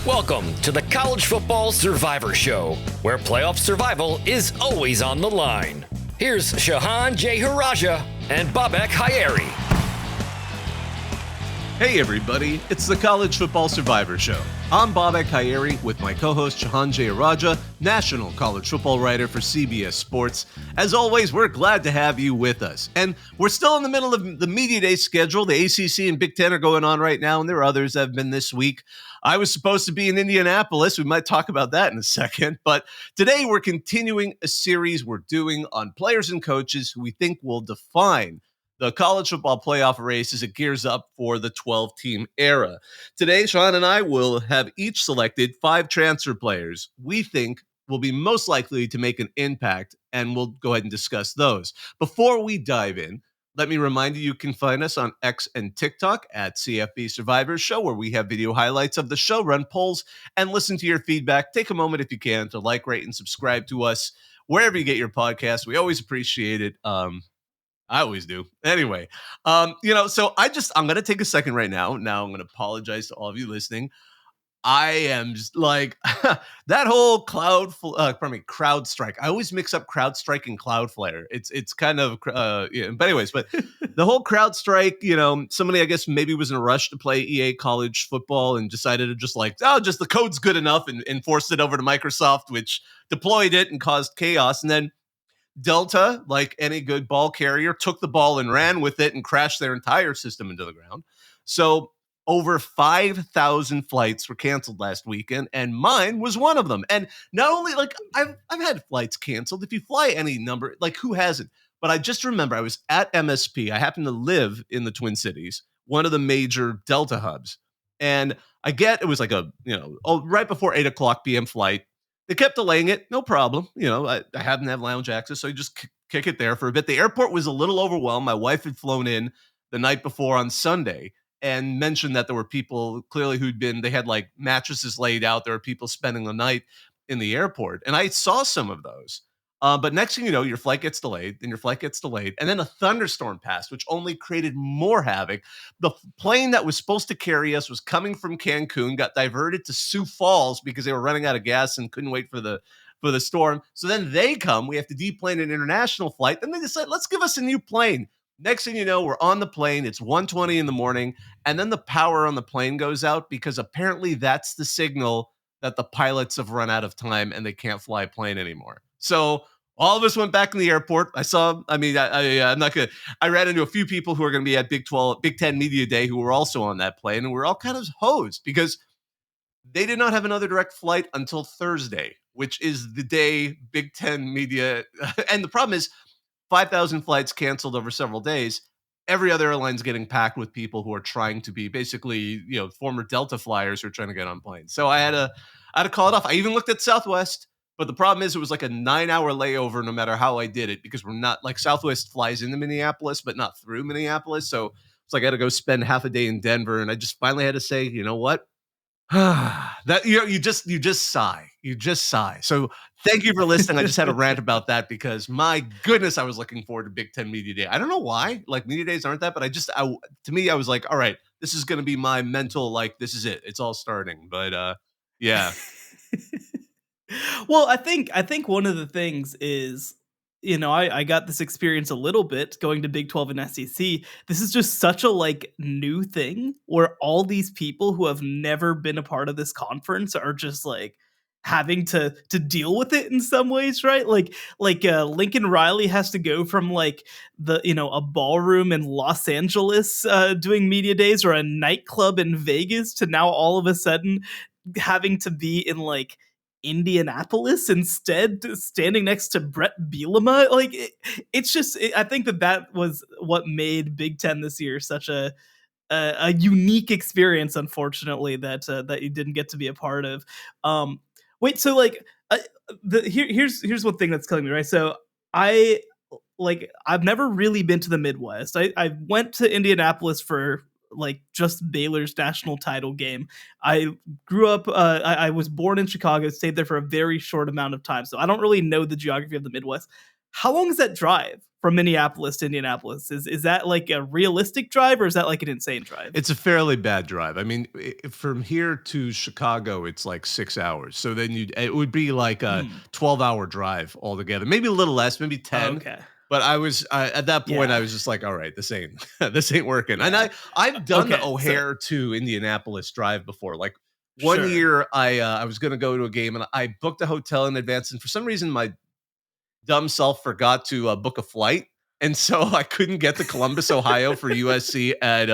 Welcome to the College Football Survivor Show, where playoff survival is always on the line. Here's Shehan J. Haraja and Bobak Hayeri. Hey everybody, it's the College Football Survivor Show. I'm Bobak Hayeri with my co-host Shehan J. Haraja, national college football writer for CBS Sports. As always, we're glad to have you with us. And we're still in the middle of the Media Day schedule. The ACC and Big Ten are going on right now, and there are others that have been this week. I was supposed to be in Indianapolis. We might talk about that in a second. But today we're continuing a series we're doing on players and coaches who we think will define the college football playoff race as it gears up for the 12-team era. Today, Sean and I will have each selected 5 transfer players we think will be most likely to make an impact, and we'll go ahead and discuss those. Before we dive in, let me remind you can find us on X and TikTok at CFP Survivor Show, where we have video highlights of the show, run polls, and listen to your feedback. Take a moment if you can to like, rate, and subscribe to us wherever you get your podcasts. We always appreciate it. I always do. Anyway, so I'm going to take a second right now. Now I'm going to apologize to all of you listening. I am just like that whole crowd strike. I always mix up crowd strike and Cloudflare. It's kind of, but the whole crowd strike, somebody, I guess, maybe was in a rush to play EA college football and decided to just the code's good enough and forced it over to Microsoft, which deployed it and caused chaos. And then Delta, like any good ball carrier, took the ball and ran with it and crashed their entire system into the ground. So over 5,000 flights were canceled last weekend, and mine was one of them. And not only, I've had flights canceled. If you fly any number, who hasn't? But I just remember I was at MSP. I happen to live in the Twin Cities, one of the major Delta hubs. And it was right before 8 o'clock p.m. flight. They kept delaying it, no problem. I happen to have lounge access, so you just kick it there for a bit. The airport was a little overwhelmed. My wife had flown in the night before on Sunday and mentioned that there were people clearly they had mattresses laid out. There were people spending the night in the airport. And I saw some of those. But next thing you know, your flight gets delayed, and your flight gets delayed. And then a thunderstorm passed, which only created more havoc. The plane that was supposed to carry us was coming from Cancun, got diverted to Sioux Falls because they were running out of gas and couldn't wait for the storm. So then they come. We have to deplane an international flight. Then they decide, let's give us a new plane. Next thing you know, we're on the plane. It's 1:20 in the morning. And then the power on the plane goes out because apparently that's the signal that the pilots have run out of time and they can't fly a plane anymore. So all of us went back in the airport. I ran into a few people who are going to be at Big 10 Media Day who were also on that plane, and we're all kind of hosed because they did not have another direct flight until Thursday, which is the day Big 10 Media. And the problem is 5,000 flights canceled over several days. Every other airline's getting packed with people who are trying to be basically, former Delta flyers who are trying to get on planes. So I had to call it off. I even looked at Southwest. But the problem is it was like a 9-hour layover no matter how I did it, because we're not Southwest flies into Minneapolis, but not through Minneapolis. So it's I had to go spend half a day in Denver. And I just finally had to say, you know what? That you just sigh. You just sigh. So thank you for listening. I just had a rant about that because my goodness, I was looking forward to Big 10 Media Day. I don't know why. Media days aren't that, but to me, I was like, all right, this is going to be my mental, this is it. It's all starting. But yeah. Well, I think one of the things is, I got this experience a little bit going to Big 12 and SEC. This is just such a new thing where all these people who have never been a part of this conference are just having to deal with it in some ways, right? Lincoln Riley has to go from a ballroom in Los Angeles doing media days or a nightclub in Vegas to now all of a sudden having to be in Indianapolis instead, standing next to Brett Bielema. I think that was what made Big Ten this year such a unique experience, unfortunately, that you didn't get to be a part of. Here's one thing that's killing me, right? So I've never really been to the Midwest. I went to Indianapolis for just Baylor's national title game. I grew up, I was born in Chicago, stayed there for a very short amount of time. So I don't really know the geography of the Midwest. How long is that drive from Minneapolis to Indianapolis. Is that like a realistic drive, or is that like an insane drive? It's a fairly bad drive. I mean, from here to Chicago, it's like 6 hours. So then it would be like a 12-hour drive altogether. Maybe a little less, maybe 10. Okay. But I was at that point, Yeah. I was just like, all right, this ain't this ain't working. Yeah. And I've done the Okay, O'Hare to Indianapolis drive before. Like one Sure. year, I was going to go to a game and I booked a hotel in advance, and for some reason, my dumb self forgot to book a flight. And so I couldn't get to Columbus, Ohio for USC at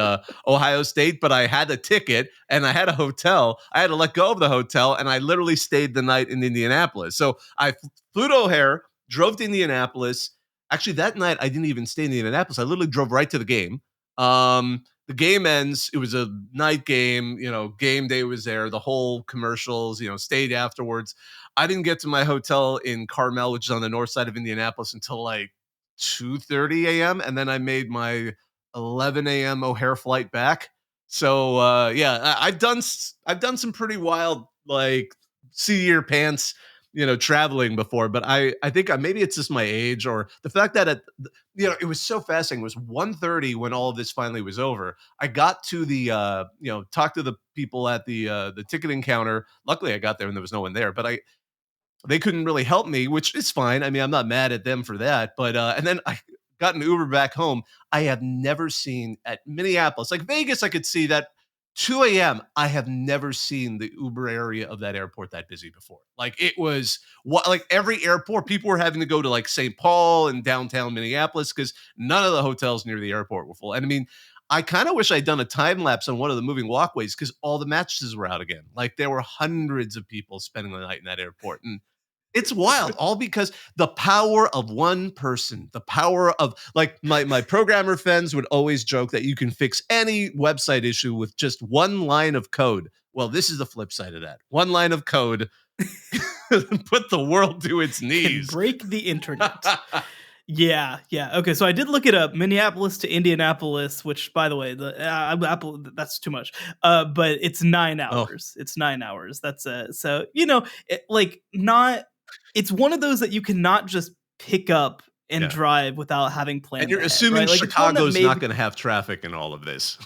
Ohio State, but I had a ticket and I had a hotel. I had to let go of the hotel, and I literally stayed the night in Indianapolis. So I flew to O'Hare, drove to Indianapolis. Actually, that night I didn't even stay in Indianapolis. I literally drove right to the game. The game ends. It was a night game. Game day was there. The whole commercials. Stayed afterwards. I didn't get to my hotel in Carmel, which is on the north side of Indianapolis, until like 2:30 a.m. And then I made my 11 a.m. O'Hare flight back. So yeah, I've done some pretty wild, like, seat your pants, traveling before. But I think maybe it's just my age, or the fact that it was so fascinating. It was 1:30 when all of this finally was over. I got to the talk to the people at the ticketing counter. Luckily, I got there and there was no one there. But they couldn't really help me, which is fine. I mean, I'm not mad at them for that. But and then I got an Uber back home. I have never seen at Minneapolis, like Vegas, I could see that 2 a.m. I have never seen the Uber area of that airport that busy before. Like it was like every airport, people were having to go to like St. Paul and downtown Minneapolis because none of the hotels near the airport were full. And I mean, I kind of wish I'd done a time lapse on one of the moving walkways because all the mattresses were out again. Like there were hundreds of people spending the night in that airport. And it's wild, all because the power of one person, the power of, like, my programmer friends would always joke that you can fix any website issue with just one line of code. Well, this is the flip side of that. One line of code put the world to its knees. Can break the internet. Yeah. Okay, so I did look it up. Minneapolis to Indianapolis, which, by the way, the Apple, that's too much. But it's 9 hours. It's 9 hours. That's so it's one of those that you cannot just pick up and drive without having planned. And you're ahead, assuming right? Like, Chicago's not going to have traffic in all of this.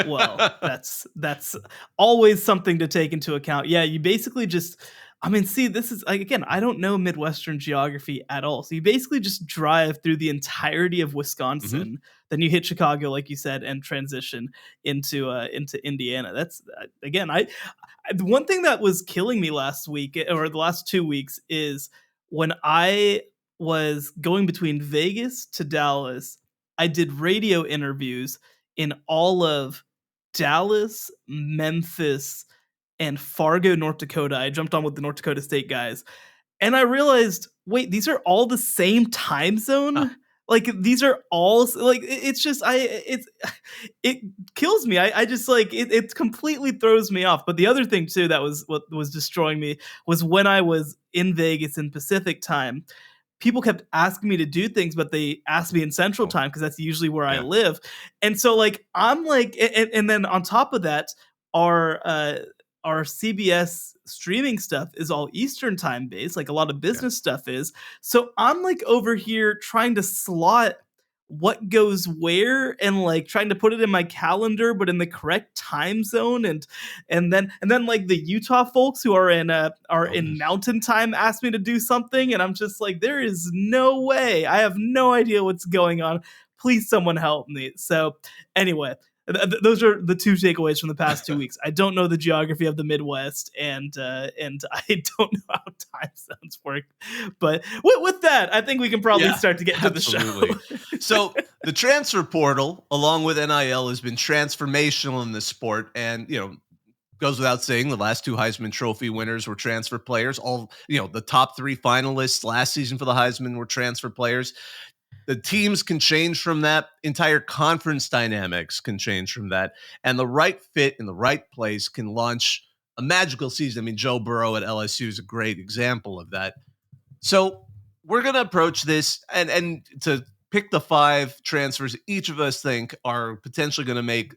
Well, that's always something to take into account. Yeah, you basically just, I mean, see, this is like, again, I don't know Midwestern geography at all. So you basically just drive through the entirety of Wisconsin, then you hit Chicago, like you said, and transition into Indiana. That's again, the one thing that was killing me last week, or the last 2 weeks, is when I was going between Vegas to Dallas, I did radio interviews in all of Dallas, Memphis, and Fargo, North Dakota. I jumped on with the North Dakota State guys, and I realized, wait, these are all the same time zone. Like these are all like, it's just, it kills me. I just like it completely throws me off. But the other thing too that was what was destroying me was when I was in Vegas in Pacific time. People kept asking me to do things, but they asked me in Central time because that's usually where I live. And so like I'm like, and then on top of that, our CBS streaming stuff is all Eastern time based, like a lot of business stuff is. So I'm like over here trying to slot what goes where and like trying to put it in my calendar, but in the correct time zone. And then like the Utah folks who are in mountain time asked me to do something. And I'm just like, there is no way. I have no idea what's going on. Please, someone help me. So anyway, those are the two takeaways from the past 2 weeks. I don't know the geography of the Midwest, and I don't know how time zones work. But with that, I think we can probably start to get into the show. So the transfer portal, along with NIL, has been transformational in this sport, and goes without saying, the last two Heisman Trophy winners were transfer players. All the top three finalists last season for the Heisman were transfer players. The teams can change from that. Entire conference dynamics can change from that. And the right fit in the right place can launch a magical season. I mean, Joe Burrow at LSU is a great example of that. So we're going to approach this and to pick the 5 transfers each of us think are potentially going to make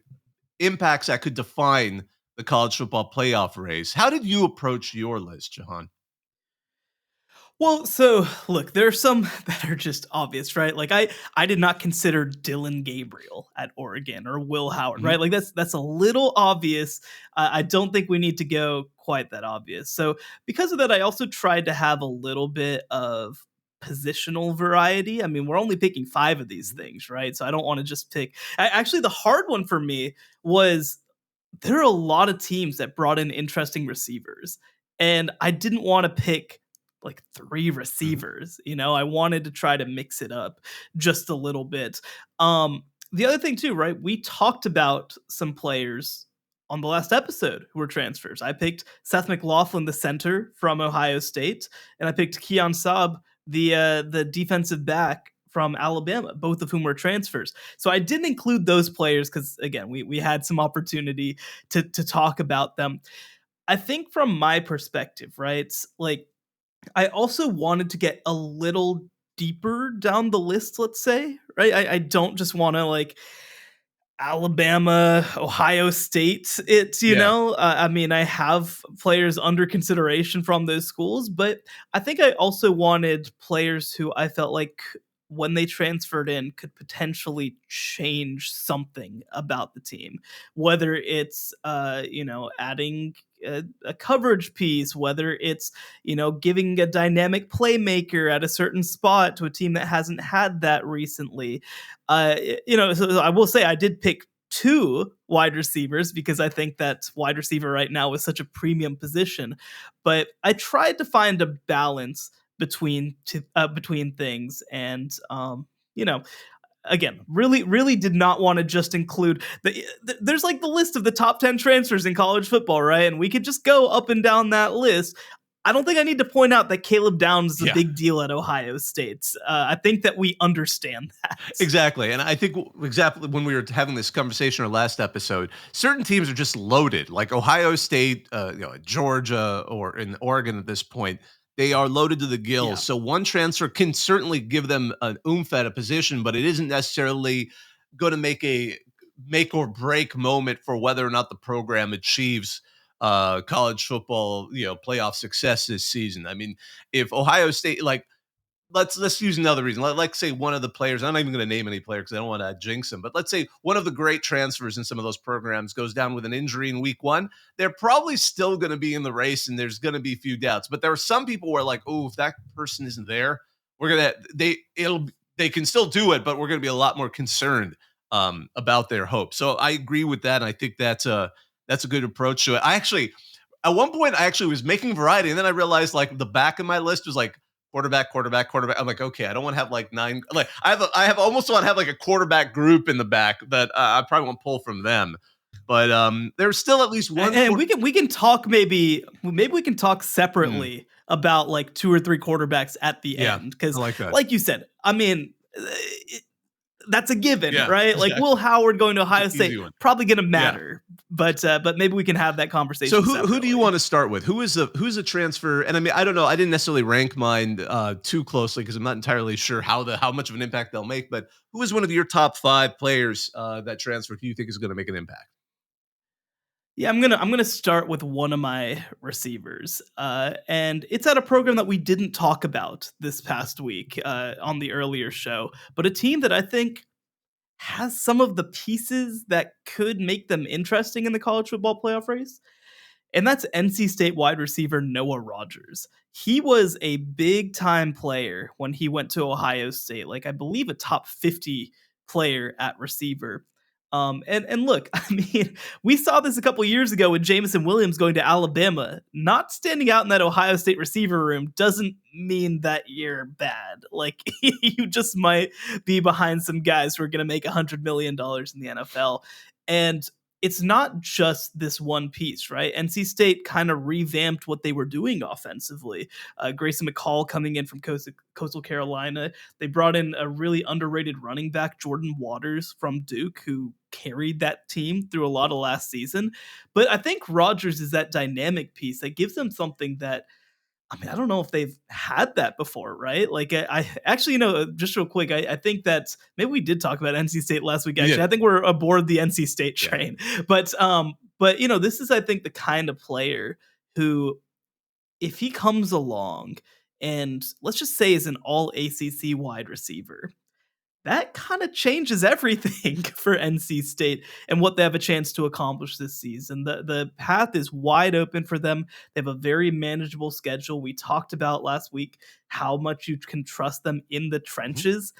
impacts that could define the college football playoff race. How did you approach your list, Shehan? Well, so look, there are some that are just obvious, right? Like I did not consider Dillon Gabriel at Oregon or Will Howard, Mhm. right? Like that's a little obvious. I don't think we need to go quite that obvious. So because of that, I also tried to have a little bit of positional variety. I mean, we're only picking 5 of these things, right? So I don't want to just pick. Actually, the hard one for me was there are a lot of teams that brought in interesting receivers, and I didn't want to pick like 3 Mhm. receivers. I wanted to try to mix it up just a little bit. The other thing too, right? We talked about some players on the last episode who were transfers. I picked Seth McLaughlin, the center from Ohio State, and I picked Keon Saab, the defensive back from Alabama, both of whom were transfers. So I didn't include those players because again, we had some opportunity to talk about them. I think from my perspective, right? Like I also wanted to get a little deeper down the list, let's say, right? I don't just want to like Alabama, Ohio State, Yeah. I mean, I have players under consideration from those schools, but I think I also wanted players who I felt like when they transferred in could potentially change something about the team, whether it's, adding a coverage piece, whether it's, giving a dynamic playmaker at a certain spot to a team that hasn't had that recently. So I will say I did pick 2 wide receivers because I think that wide receiver right now is such a premium position. But I tried to find a balance between things, and you know, again, really did not want to just include there's like the list of the top 10 transfers in college football, right? And we could just go up and down that list. I don't think I need to point out that Caleb Downs is a Yeah. big deal at Ohio State. I think that we understand that. Exactly. And I think exactly when we were having this conversation in our last episode, certain teams are just loaded, like Ohio State, Georgia, or in Oregon at this point. They are loaded to the Yeah. gills. So one transfer can certainly give them an oomph at a position, but it isn't necessarily going to make or break moment for whether or not the program achieves college football, playoff success this season. I mean, if Ohio State, like, let's use another reason. Like say one of the players. I'm not even going to name any player because I don't want to jinx them. But let's say one of the great transfers in some of those programs goes down with an injury in week 1. They're probably still going to be in the race, and there's going to be a few doubts. But there are some people who are like, oh, if that person isn't there, they can still do it, but we're going to be a lot more concerned about their hope. So I agree with that, and I think that's a good approach to it. At one point I actually was making variety, and then I realized like the back of my list was like quarterback, quarterback, quarterback. I'm like, okay, I don't want to have like 9. Like I have almost want to have like a quarterback group in the back that I probably won't pull from them. But there's still at least one. And we can talk maybe we can talk Mm, separately about like 2 or 3 quarterbacks at the yeah, end I because, like that. like you said, I mean, that's a given, Yeah, right? Like exactly. Will Howard going to It's Ohio an easy State one. probably going to Yeah. matter, but maybe we can have that So conversation who do you separately. want to start with? Who's a transfer? And I mean, I don't know. I didn't necessarily rank mine too closely because I'm not entirely sure how much of an impact they'll make. But who is one of your top 5 players that transfer who you think is going to make an impact? Yeah, I'm gonna start with one of my receivers, and it's at a program that we didn't talk about this past week on the earlier show, but a team that I think has some of the pieces that could make them interesting in the college football playoff race, and that's NC State wide receiver Noah Rogers. He was a big time player when he went to Ohio State, like I believe a top 50 player at receiver. And look, I mean, we saw this a couple years ago with Jamison Williams going to Alabama. Not standing out in that Ohio State receiver room doesn't mean that you're bad. Like you just might be behind some guys who are going to make $100 million in the NFL. And it's not just this one piece, right? NC State kind of revamped what they were doing offensively. Grayson McCall coming in from Coastal Carolina. They brought in a really underrated running back, Jordan Waters from Duke, who carried that team through a lot of last season. But I think Rodgers is that dynamic piece that gives them something that I mean, I don't know if they've had that before, right? Like, I actually, just real quick, I think that maybe we did talk about NC State last week. You Actually, did. I think we're aboard the NC State Yeah. train, but this is, I think, the kind of player who, if he comes along and let's just say is an all ACC wide receiver, that kind of changes everything for NC State and what they have a chance to accomplish this season. The path is wide open for them. They have a very manageable schedule. We talked about last week how much you can trust them in the Mhm. trenches,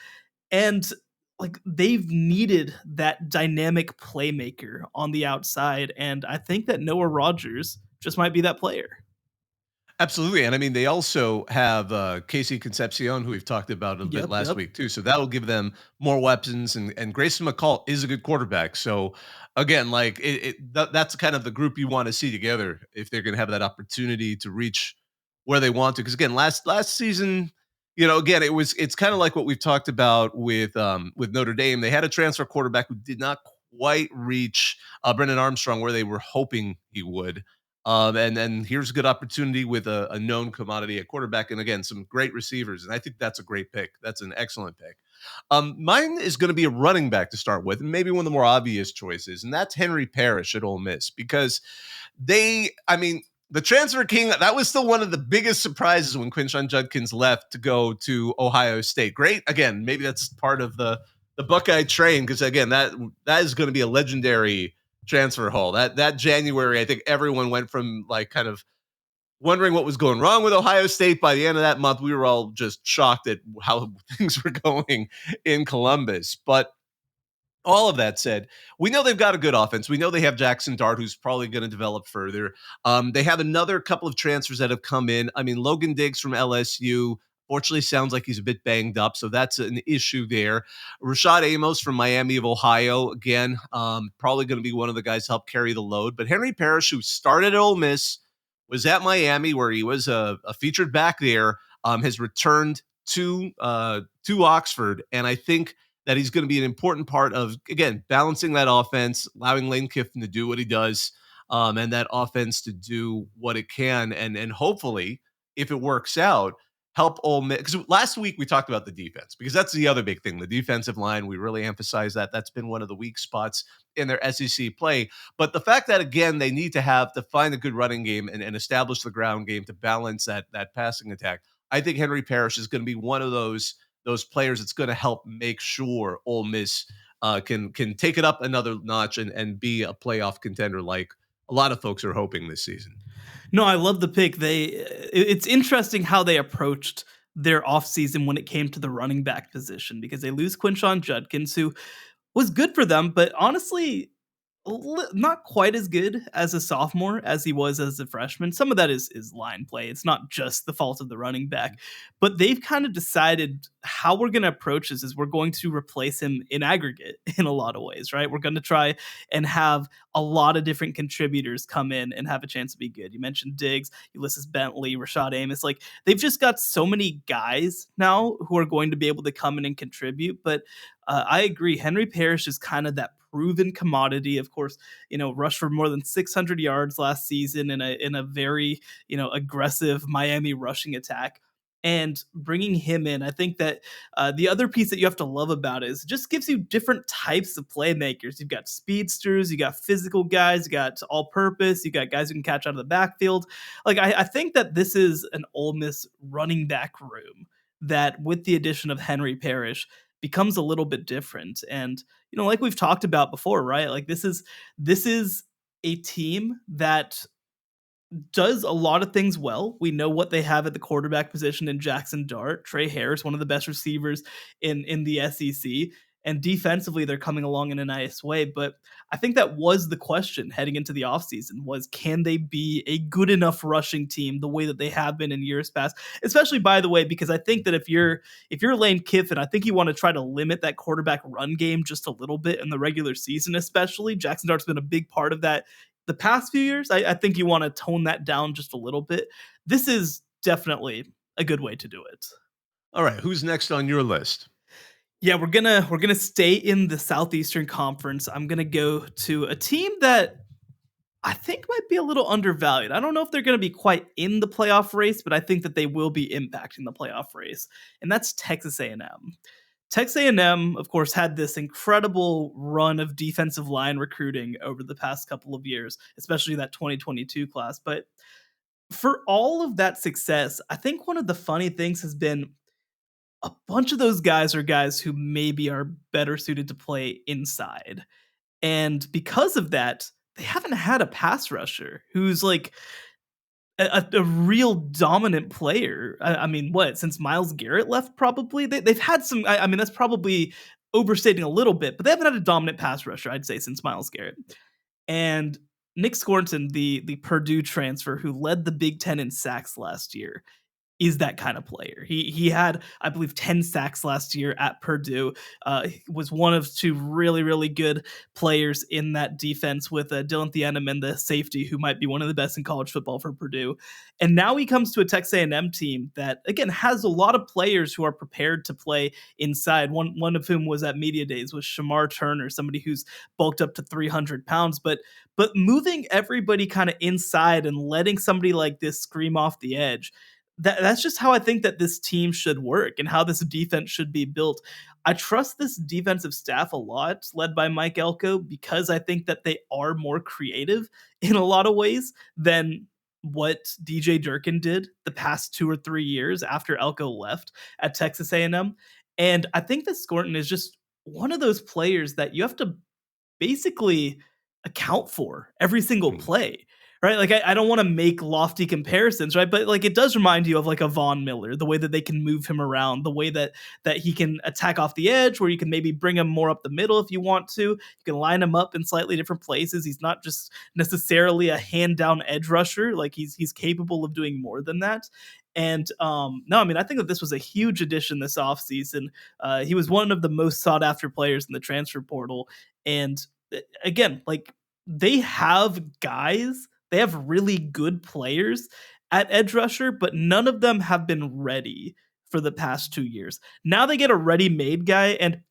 and like they've needed that dynamic playmaker on the outside, and I think that Noah Rogers just might be that player. Absolutely, and I mean, they also have, Casey Concepcion, who we've talked about a bit Yep, last yep. week too, so that'll give them more weapons, and Grayson McCall is a good quarterback, so, again, like, that's kind of the group you wanna see together if they're gonna have that opportunity to reach where they want to. Because again, last season, again, it's kinda like what we've talked about with Notre Dame. They had a transfer quarterback who did not quite reach, Brennan Armstrong where they were hoping he would. And then here's a good opportunity with a known commodity at quarterback, and again, some great receivers. And I think that's a great pick. That's an excellent pick. Mine is going to be a running back to start with, and maybe one of the more obvious choices, and that's Henry Parrish at Ole Miss because I mean, the transfer king, that was still one of the biggest surprises when Quinshon Judkins left to go to Ohio State. Great. Again, maybe that's part of the Buckeye train because again, that is going to be a legendary transfer haul. That January, I think everyone went from like kind of wondering what was going wrong with Ohio State. By the end of that month, we were all just shocked at how things were going in Columbus. But all of that said, we know they've got a good offense. We know they have Jackson Dart, who's probably going to develop further. They have another couple of transfers that have come in. I mean, Logan Diggs from LSU. Fortunately, sounds like he's a bit banged up, so that's an issue there. Rashad Amos from Miami of Ohio, again, probably going to be one of the guys to help carry the load. But Henry Parrish, who started at Ole Miss, was at Miami where he was a featured back there, has returned to Oxford, and I think that he's going to be an important part of, again, balancing that offense, allowing Lane Kiffin to do what he does, and that offense to do what it can. And hopefully, if it works out, help Ole Miss. Because last week we talked about the defense, because that's the other big thing. The defensive line, we really emphasize that. That's been one of the weak spots in their SEC play. But the fact that, again, they need to find a good running game and establish the ground game to balance that passing attack. I think Henry Parrish is going to be one of those players that's going to help make sure Ole Miss can take it up another notch and be a playoff contender like a lot of folks are hoping this season. No, I love the pick. It's interesting how they approached their offseason when it came to the running back position because they lose Quinshon Judkins, who was good for them, but honestly, not quite as good as a sophomore as he was as a freshman. Some of that is line play. It's not just the fault of the running back, but they've kind of decided how we're going to approach this is we're going to replace him in aggregate in a lot of ways, right? We're going to try and have a lot of different contributors come in and have a chance to be good. You mentioned Diggs, Ulysses Bentley, Rashad Amos. Like they've just got so many guys now who are going to be able to come in and contribute. But I agree. Henry Parrish is kind of that proven commodity. Of course, rushed for more than 600 yards last season in a very aggressive Miami rushing attack. And bringing him in, I think that the other piece that you have to love about it is it just gives you different types of playmakers. You've got speedsters, you got physical guys, you got all-purpose, you got guys who can catch out of the backfield. Like I think that this is an Ole Miss running back room that, with the addition of Henry Parrish, becomes a little bit different. And like we've talked about before, right? Like this is a team that does a lot of things well. We know what they have at the quarterback position in Jackson Dart, Trey Harris, one of the best receivers in the SEC. And defensively, they're coming along in a nice way. But I think that was the question heading into the offseason was, can they be a good enough rushing team the way that they have been in years past? Especially, by the way, because I think that if you're Lane Kiffin, I think you want to try to limit that quarterback run game just a little bit in the regular season, especially. Jackson Dart's been a big part of that the past few years. I think you want to tone that down just a little bit. This is definitely a good way to do it. All right, who's next on your list? Yeah, we're gonna stay in the Southeastern Conference. I'm gonna go to a team that I think might be a little undervalued. I don't know if they're gonna be quite in the playoff race, but I think that they will be impacting the playoff race, and that's Texas A&M. Texas A&M, of course, had this incredible run of defensive line recruiting over the past couple of years, especially that 2022 class. But For all of that success, I think one of the funny things has been a bunch of those guys are guys who maybe are better suited to play inside. And because of that, they haven't had a pass rusher who's like a real dominant player. I mean, what, since Myles Garrett left, probably? They've had some, I mean, that's probably overstating a little bit, but they haven't had a dominant pass rusher, I'd say, since Myles Garrett. And Nick Scornton, the Purdue transfer who led the Big Ten in sacks last year, is that kind of player. He had, I believe, 10 sacks last year at Purdue. He was one of two really, really good players in that defense with Dillon and the safety, who might be one of the best in college football for Purdue. And now he comes to a Texas A&M team that, again, has a lot of players who are prepared to play inside. One of whom was at Media Days was Shamar Turner, somebody who's bulked up to 300 pounds. But moving everybody kind of inside and letting somebody like this scream off the edge, that's just how I think that this team should work and how this defense should be built. I trust this defensive staff a lot, led by Mike Elko, because I think that they are more creative in a lot of ways than what DJ Durkin did the past 2 or 3 years after Elko left at Texas A&M. And I think that Scorton is just one of those players that you have to basically account for every single play, right? Like, I don't want to make lofty comparisons, right? But like, it does remind you of like a Von Miller, the way that they can move him around, the way that he can attack off the edge, where you can maybe bring him more up the middle if you want to. You can line him up in slightly different places. He's not just necessarily a hand down edge rusher. Like, he's capable of doing more than that. And no, I mean, I think that this was a huge addition this offseason. He was one of the most sought after players in the transfer portal. And again, like, they have guys, they have really good players at edge rusher, but none of them have been ready for the past 2 years. Now they get a ready-made guy, and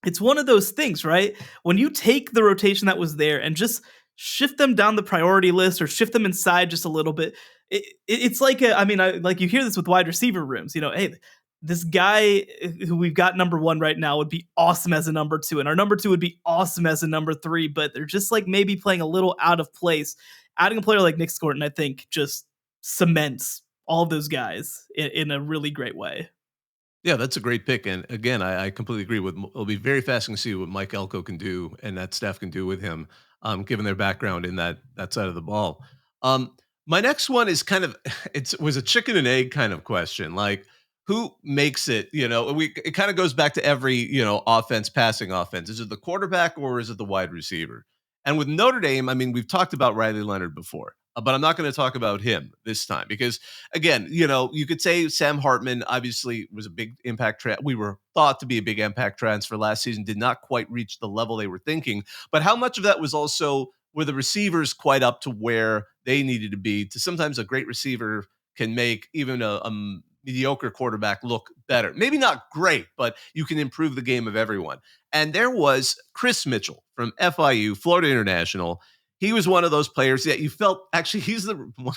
it's one of those things, right? When you take the rotation that was there and just shift them down the priority list or shift them inside just a little bit, it's like like, you hear this with wide receiver rooms. Hey, this guy who we've got number one right now would be awesome as a number two, and our number two would be awesome as a number three, but they're just like maybe playing a little out of place. Adding a player like Nick Scorton, I think, just cements all of those guys in a really great way. Yeah, that's a great pick. And again, I completely agree with. It'll be very fascinating to see what Mike Elko can do and that staff can do with him, given their background in that side of the ball. My next one is kind of it was a chicken and egg kind of question. Like, who makes it? It kind of goes back to every passing offense. Is it the quarterback or is it the wide receiver? And with Notre Dame, I mean, we've talked about Riley Leonard before, but I'm not going to talk about him this time because, again, you could say Sam Hartman obviously was a big impact. We were thought to be a big impact transfer last season, did not quite reach the level they were thinking. But how much of that was also were the receivers quite up to where they needed to be? To sometimes a great receiver can make even a mediocre quarterback look better. Maybe not great, but you can improve the game of everyone. And there was Chris Mitchell from FIU, Florida International. He was one of those players that you felt actually he's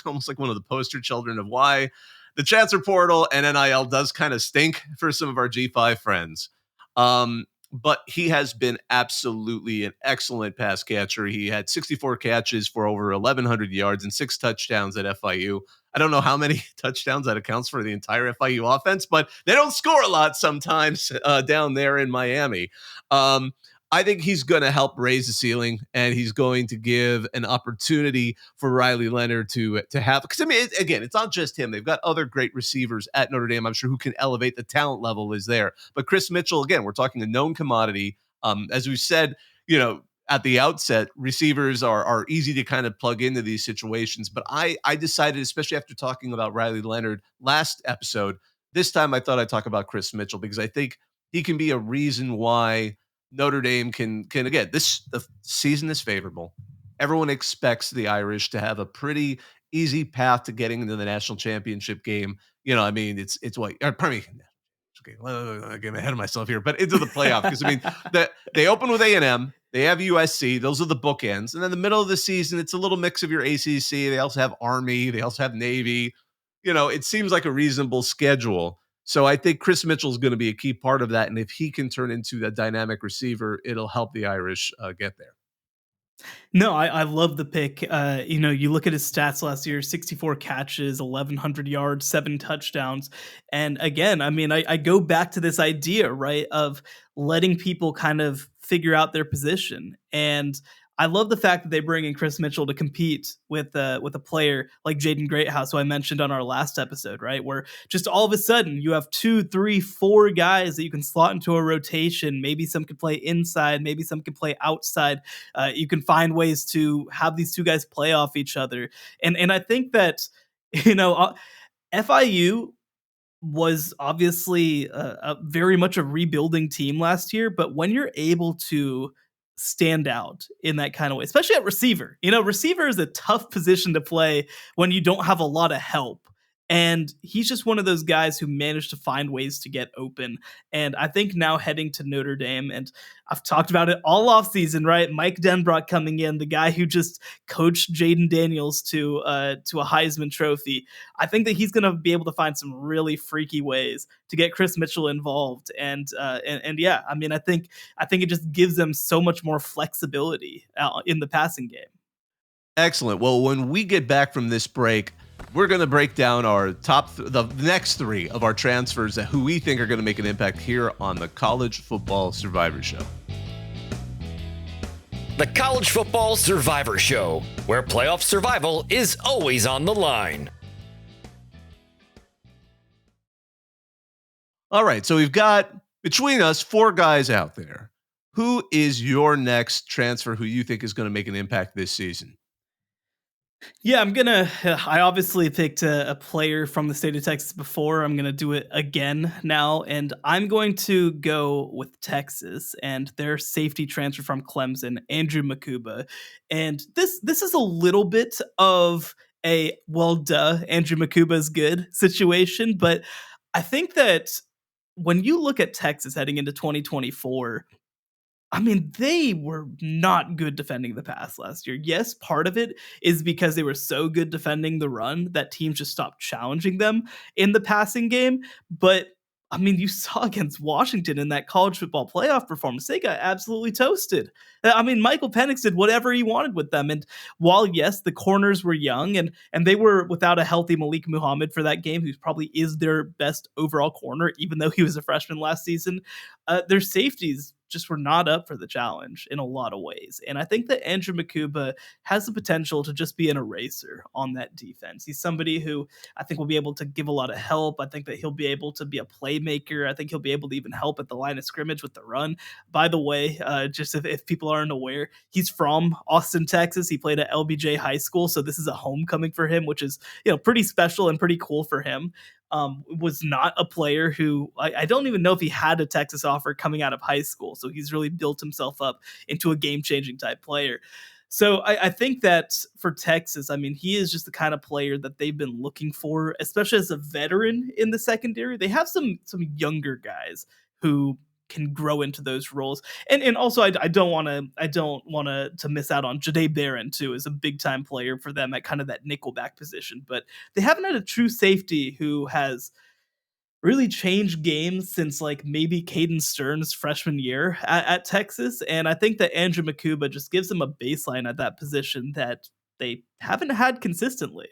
almost like one of the poster children of why the transfer portal and NIL does kind of stink for some of our G5 friends. But he has been absolutely an excellent pass catcher. He had 64 catches for over 1,100 yards and 6 touchdowns at FIU. I don't know how many touchdowns that accounts for the entire FIU offense, but they don't score a lot sometimes down there in Miami. I think he's going to help raise the ceiling, and he's going to give an opportunity for Riley Leonard to have. Because, I mean, again, it's not just him. They've got other great receivers at Notre Dame, I'm sure, who can elevate. The talent level is there. But Chris Mitchell, again, we're talking a known commodity. As we said, at the outset, receivers are easy to kind of plug into these situations. But I decided, especially after talking about Riley Leonard last episode, this time I thought I'd talk about Chris Mitchell because I think he can be a reason why Notre Dame can again, the season is favorable. Everyone expects the Irish to have a pretty easy path to getting into the national championship game. I mean, it's what, pardon me. Okay, I'm getting ahead of myself here, but into the playoff because I mean, they open with A&M, they have USC, those are the bookends, and then the middle of the season, it's a little mix of your ACC. They also have Army, they also have Navy. It seems like a reasonable schedule. So I think Chris Mitchell is going to be a key part of that. And if he can turn into that dynamic receiver, it'll help the Irish get there. No, I love the pick. You look at his stats last year: 64 catches, 1,100 yards, 7 touchdowns. And again, I go back to this idea, right, of letting people kind of figure out their position. And I love the fact that they bring in Chris Mitchell to compete with a player like Jaden Greathouse, who I mentioned on our last episode, right? Where just all of a sudden you have 2, 3, 4 guys that you can slot into a rotation. Maybe some could play inside, maybe some could play outside. You can find ways to have these two guys play off each other, and I think that you know uh, FIU was obviously very much a rebuilding team last year, but when you're able to stand out in that kind of way, especially at receiver, receiver is a tough position to play when you don't have a lot of help. And he's just one of those guys who managed to find ways to get open. And I think now heading to Notre Dame, and I've talked about it all off season, right? Mike Denbrock coming in, the guy who just coached Jaden Daniels to a Heisman Trophy. I think that he's going to be able to find some really freaky ways to get Chris Mitchell involved, and yeah, I think it just gives them so much more flexibility in the passing game. Excellent. Well, when we get back from this break, we're going to break down our the next three of our transfers that who we think are going to make an impact here on the College Football Survivor Show. The College Football Survivor Show, where playoff survival is always on the line. All right, so we've got between us 4 guys out there. Who is your next transfer who you think is going to make an impact this season? Yeah, I obviously picked a player from the state of Texas before. I'm gonna do it again now, and I'm going to go with Texas and their safety transfer from Clemson, Andrew Makuba. And this is a little bit of a well, duh, Andrew Makuba is good situation, but I think that when you look at Texas heading into 2024, they were not good defending the pass last year. Yes, part of it is because they were so good defending the run that teams just stopped challenging them in the passing game. But you saw against Washington in that college football playoff performance, they got absolutely toasted. Michael Penix did whatever he wanted with them. And while, yes, the corners were young and they were without a healthy Malik Muhammad for that game, who probably is their best overall corner, even though he was a freshman last season, their safeties just were not up for the challenge in a lot of ways. And I think that Andrew Makuba has the potential to just be an eraser on that defense. He's somebody who I think will be able to give a lot of help. I think that he'll be able to be a playmaker. I think he'll be able to even help at the line of scrimmage with the run. By the way, just if people aren't aware, he's from Austin, Texas. He played at LBJ High School, so this is a homecoming for him, which is pretty special and pretty cool for him. Was not a player who I don't even know if he had a Texas offer coming out of high school. So he's really built himself up into a game-changing type player. So I think that for Texas, he is just the kind of player that they've been looking for, especially as a veteran in the secondary. They have some younger guys who can grow into those roles. And also I don't want to miss out on Jahdae Barron too, as a big time player for them at kind of that nickelback position. But they haven't had a true safety who has really changed games since like maybe Caden Stern's freshman year at Texas. And I think that Andrew Makuba just gives them a baseline at that position that they haven't had consistently.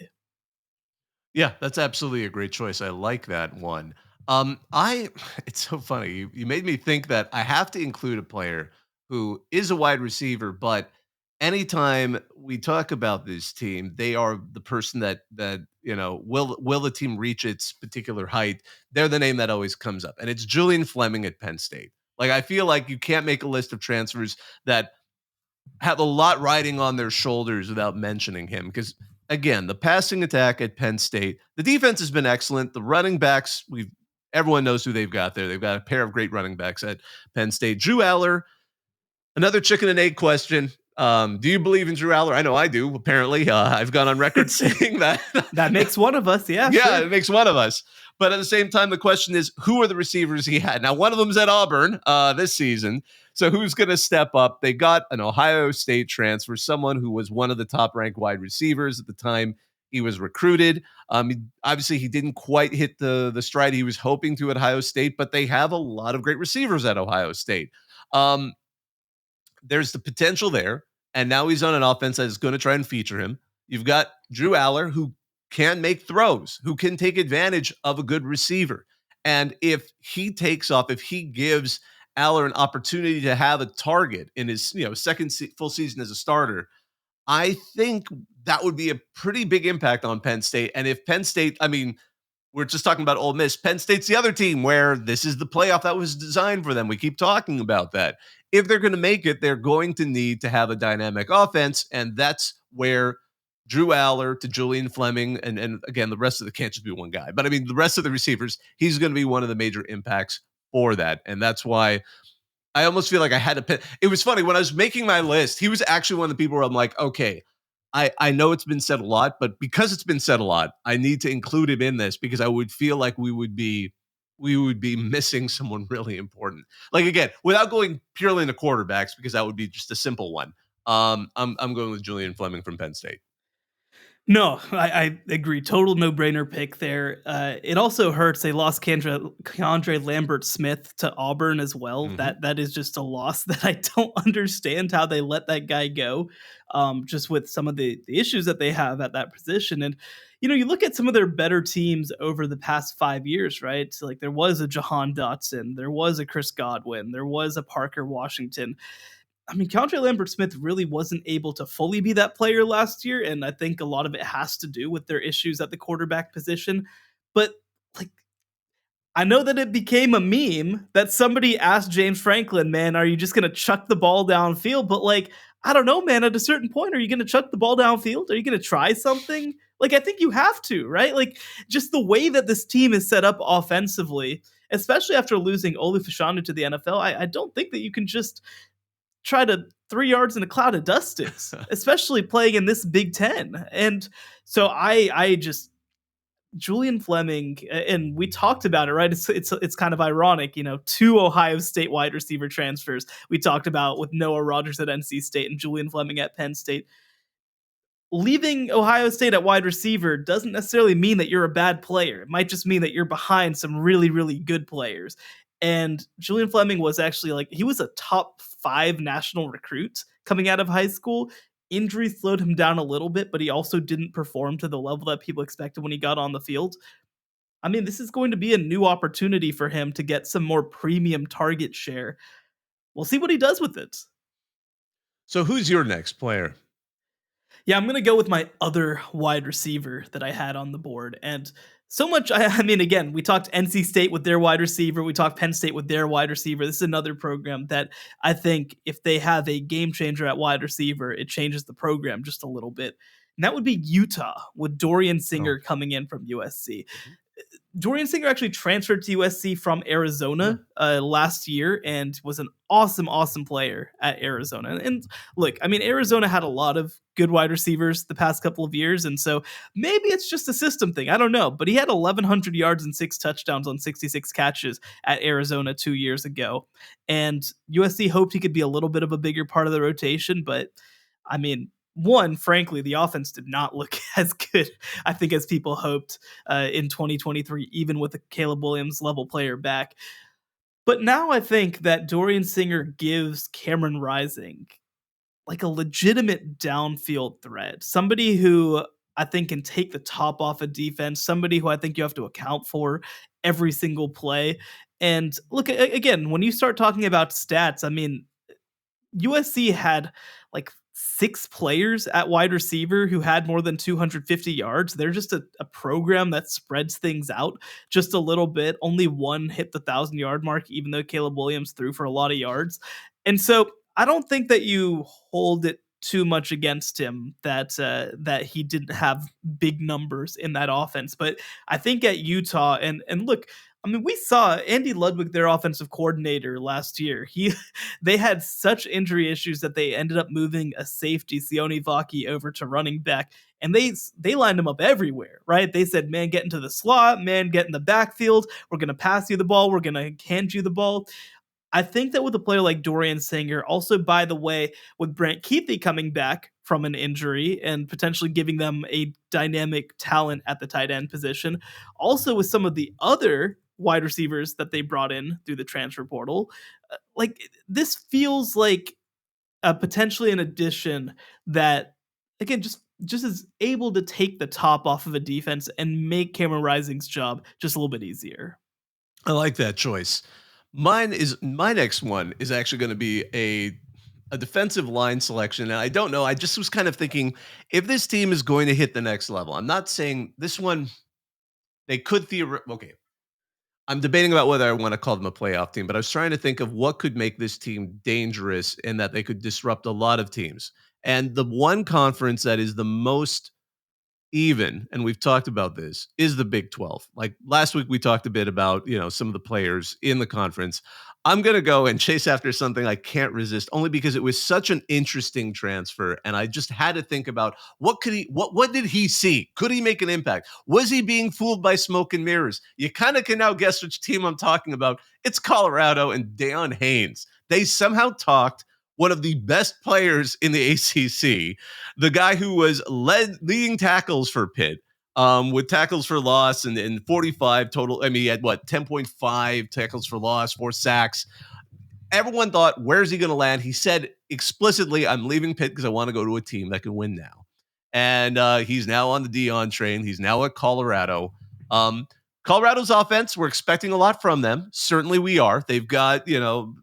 Yeah, that's absolutely a great choice. I like that one. I it's so funny. You made me think that I have to include a player who is a wide receiver, but anytime we talk about this team, they are the person that will the team reach its particular height? They're the name that always comes up, and it's Julian Fleming at Penn State. Like I feel like you can't make a list of transfers that have a lot riding on their shoulders without mentioning him because again, the passing attack at Penn State, the defense has been excellent. The running backs, everyone knows who they've got there. They've got a pair of great running backs at Penn State. Drew Aller, another chicken and egg question. Do you believe in Drew Aller? I know I do. Apparently, I've gone on record saying that. That makes one of us. Yeah, yeah, sure. It makes one of us. But at the same time, the question is, who are the receivers he had? Now, one of them is at Auburn this season. So who's going to step up? They got an Ohio State transfer, someone who was one of the top-ranked wide receivers at the time he was recruited. Obviously, he didn't quite hit the stride he was hoping to at Ohio State, but they have a lot of great receivers at Ohio State. There's the potential there. and now he's on an offense that is going to try and feature him. You've got Drew Aller, who can make throws, who can take advantage of a good receiver. And if he takes off, if he gives Aller an opportunity to have a target in his second full season as a starter, I think that would be a pretty big impact on Penn State. And if Penn State, I mean, we're just talking about Ole Miss. Penn State's the other team where this is the playoff that was designed for them. We keep talking about that. If they're going to make it, they're going to need to have a dynamic offense, and that's where Drew Aller to Julian Fleming, and again, the rest of the can't just be one guy, but I mean, the rest of the receivers, he's going to be one of the major impacts for that. And that's why I almost feel like I had to pick. It was funny when I was making my list. He was actually one of the people where I'm like, okay, I know it's been said a lot, but because it's been said a lot, I need to include him in this because I would feel like we would be missing someone really important. Like again, without going purely into quarterbacks, because that would be just a simple one. I'm going with Julian Fleming from Penn State. No, I agree. Total no-brainer pick there. It also hurts they lost Keandre Lambert-Smith to Auburn as well. Mm-hmm. That is just a loss that I don't understand how they let that guy go, just with some of the issues that they have at that position. And, you look at some of their better teams over the past 5 years, right? So, like there was a Jahan Dotson, there was a Chris Godwin, there was a Parker Washington. I mean, Keandre Lambert-Smith really wasn't able to fully be that player last year, and I think a lot of it has to do with their issues at the quarterback position. But like, I know that it became a meme that somebody asked James Franklin, "Man, are you just going to chuck the ball downfield?" But like, I don't know, man. At a certain point, are you going to chuck the ball downfield? Are you going to try something? Like, I think you have to, right? Like, just the way that this team is set up offensively, especially after losing Olu Fashanu to the NFL, I don't think that you can just try to 3 yards in a cloud of dust is, especially playing in this Big Ten. And so I just Julian Fleming, and we talked about it, right? It's kind of ironic, 2 Ohio State wide receiver transfers we talked about with Noah Rogers at NC State and Julian Fleming at Penn State. Leaving Ohio State at wide receiver doesn't necessarily mean that you're a bad player. It might just mean that you're behind some really, really good players. And Julian Fleming was actually he was a top 5 national recruit coming out of high school. Injuries slowed him down a little bit, but he also didn't perform to the level that people expected when he got on the field. I mean, this is going to be a new opportunity for him to get some more premium target share. We'll see what he does with it. So who's your next player? Yeah, I'm going to go with my other wide receiver that I had on the board. And so much, I mean, again, we talked NC State with their wide receiver. We talked Penn State with their wide receiver. This is another program that I think if they have a game changer at wide receiver, it changes the program just a little bit. And that would be Utah with Dorian Singer coming in from USC. Dorian Singer actually transferred to USC from Arizona last year and was an awesome player at Arizona. And look, I mean, Arizona had a lot of good wide receivers the past couple of years, and so maybe it's just a system thing. I don't know, but he had 1,100 yards and 6 touchdowns on 66 catches at Arizona 2 years ago. And USC hoped he could be a little bit of a bigger part of the rotation, but I mean, one, frankly, the offense did not look as good, I think, as people hoped in 2023, even with a Caleb Williams level player back. But now I think that Dorian Singer gives Cameron Rising like a legitimate downfield threat, somebody who I think can take the top off a defense, somebody who I think you have to account for every single play. And look, again, when you start talking about stats, I mean, USC had like 6 players at wide receiver who had more than 250 yards. They're just a program that spreads things out just a little bit. Only one hit the 1,000-yard mark, even though Caleb Williams threw for a lot of yards. And so I don't think that you hold it too much against him that he didn't have big numbers in that offense. But I think at Utah, and look, I mean, we saw Andy Ludwig, their offensive coordinator last year. They had such injury issues that they ended up moving a safety, Sione Vaki, over to running back, and they lined him up everywhere, right? They said, "Man, get into the slot, man, get in the backfield. We're gonna pass you the ball. We're gonna hand you the ball." I think that with a player like Dorian Singer, also, by the way, with Brant Keithley coming back from an injury and potentially giving them a dynamic talent at the tight end position, also with some of the other wide receivers that they brought in through the transfer portal, like this feels like potentially an addition that, again, just is able to take the top off of a defense and make Cameron Rising's job just a little bit easier. I like that choice. My next one is actually going to be a defensive line selection. And I don't know. I just was kind of thinking if this team is going to hit the next level. I'm not saying this one they could theoretically. Okay, I'm debating about whether I want to call them a playoff team, but I was trying to think of what could make this team dangerous and that they could disrupt a lot of teams. And the one conference that is the most even, and we've talked about this, is the Big 12. Like last week, we talked a bit about, some of the players in the conference. I'm going to go and chase after something I can't resist only because it was such an interesting transfer. And I just had to think about what did he see? Could he make an impact? Was he being fooled by smoke and mirrors? You kind of can now guess which team I'm talking about. It's Colorado and Deion Haynes. They somehow talked one of the best players in the ACC, the guy who was leading tackles for Pitt, with tackles for loss and 45 total. I mean, he had 10.5 tackles for loss, 4 sacks. Everyone thought, where's he going to land? He said explicitly, I'm leaving Pitt because I want to go to a team that can win now. And he's now on the Deion train. He's now at Colorado. Colorado's offense, we're expecting a lot from them. Certainly we are. They've got,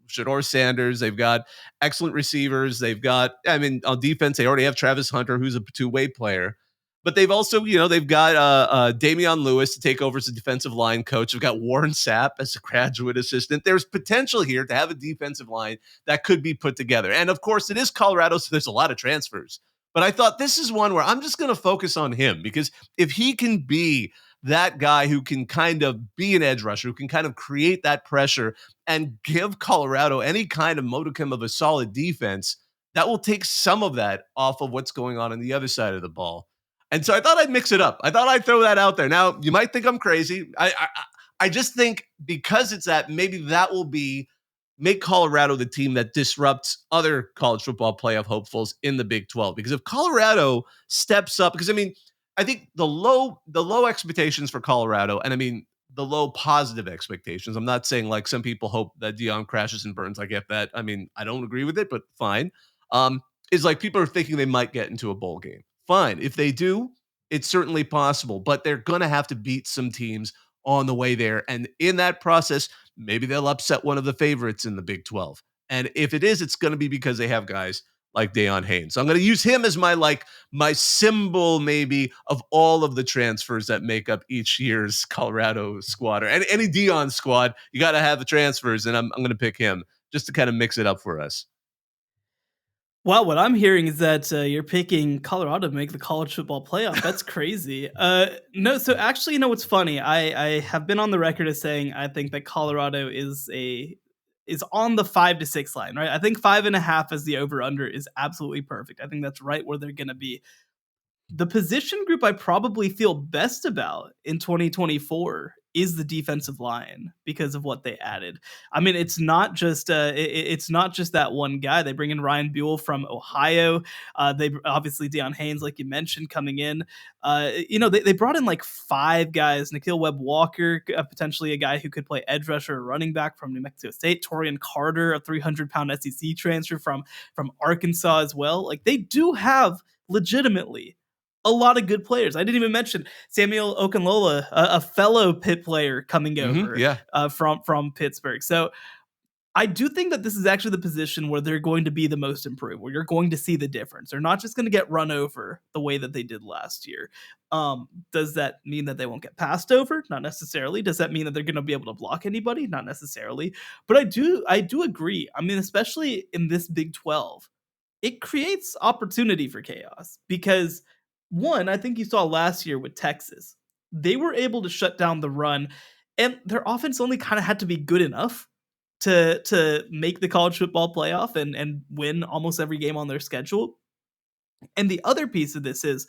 Shador Sanders. They've got excellent receivers. They've got, on defense, they already have Travis Hunter, who's a two-way player. But they've also, they've got Damian Lewis to take over as a defensive line coach. They've got Warren Sapp as a graduate assistant. There's potential here to have a defensive line that could be put together. And of course, it is Colorado, so there's a lot of transfers. But I thought this is one where I'm just going to focus on him because if he can be that guy who can kind of be an edge rusher, who can kind of create that pressure and give Colorado any kind of modicum of a solid defense, that will take some of that off of what's going on the other side of the ball. And so I thought I'd mix it up. I thought I'd throw that out there. Now, you might think I'm crazy. I just think because it's that, maybe that will make Colorado the team that disrupts other college football playoff hopefuls in the Big 12. Because if Colorado steps up, because I think the low expectations for Colorado, and the low positive expectations. I'm not saying like some people hope that Deion crashes and burns. I get that. I don't agree with it, but fine. Is like people are thinking they might get into a bowl game. Fine. If they do, it's certainly possible, but they're going to have to beat some teams on the way there. And in that process, maybe they'll upset one of the favorites in the Big 12. And if it is, it's going to be because they have guys like Deion Haynes. So I'm going to use him as my symbol maybe of all of the transfers that make up each year's Colorado squad, or any Deion squad. You got to have the transfers, and I'm going to pick him just to kind of mix it up for us. Well, what I'm hearing is that you're picking Colorado to make the college football playoff. That's crazy. No, so actually, what's funny? I have been on the record as saying I think that Colorado is on the 5 to 6 line, right? I think 5.5 as the over under is absolutely perfect. I think that's right where they're going to be. The position group I probably feel best about in 2024 is the defensive line because of what they added. It's not just it's not just that one guy. They bring in Ryan Buell from Ohio. They obviously Deion Haynes, like you mentioned, coming in. They brought in like 5 guys: Nikhil Webb-Walker, potentially a guy who could play edge rusher or running back from New Mexico State; Torian Carter, a 300-pound SEC transfer from Arkansas as well. Like they do have legitimately a lot of good players. I didn't even mention Samuel Okunlola, a fellow Pitt player coming over from Pittsburgh. So I do think that this is actually the position where they're going to be the most improved, where you're going to see the difference. They're not just going to get run over the way that they did last year. Does that mean that they won't get passed over? Not necessarily. Does that mean that they're going to be able to block anybody? Not necessarily. But I do agree. Especially in this Big 12, it creates opportunity for chaos because one, I think you saw last year with Texas. They were able to shut down the run, and their offense only kind of had to be good enough to make the college football playoff and win almost every game on their schedule. And the other piece of this is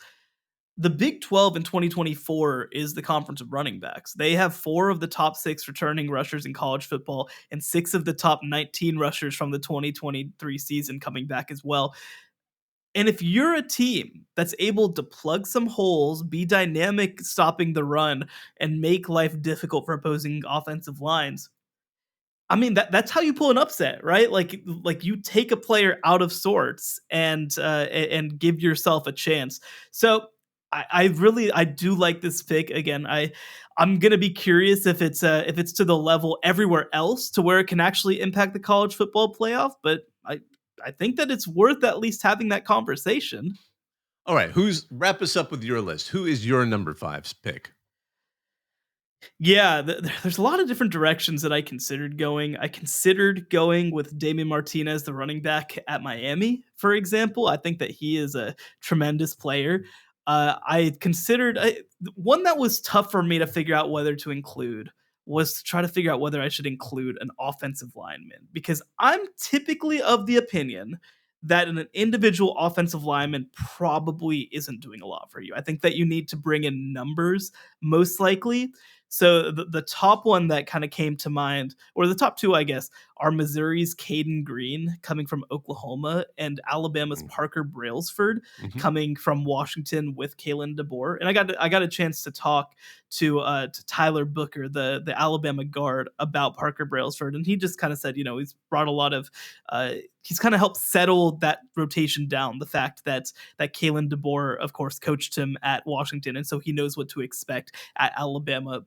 the Big 12 in 2024 is the conference of running backs. They have 4 of the top 6 returning rushers in college football and 6 of the top 19 rushers from the 2023 season coming back as well. And if you're a team that's able to plug some holes, be dynamic stopping the run, and make life difficult for opposing offensive lines, I mean, that's how you pull an upset, right? Like you take a player out of sorts and give yourself a chance. So I do like this pick. Again, I'm gonna be curious if it's to the level everywhere else to where it can actually impact the college football playoff. But I think that it's worth at least having that conversation. All right, wrap us up with your list. Who is your number 5's pick? Yeah, there's a lot of different directions that I considered going. I considered going with Damien Martinez, the running back at Miami, for example. I think that he is a tremendous player. I considered one that was tough for me to figure out whether to include was to try to figure out whether I should include an offensive lineman because I'm typically of the opinion that an individual offensive lineman probably isn't doing a lot for you. I think that you need to bring in numbers most likely. So the top one that kind of came to mind, or the top two, I guess, are Missouri's Caden Green coming from Oklahoma and Alabama's Parker Brailsford coming from Washington with Kalen DeBoer. And I got a chance to talk to Tyler Booker, the Alabama guard, about Parker Brailsford, and he just kind of said, he's brought a lot of he's kind of helped settle that rotation down. The fact that Kalen DeBoer, of course, coached him at Washington, and so he knows what to expect at Alabama.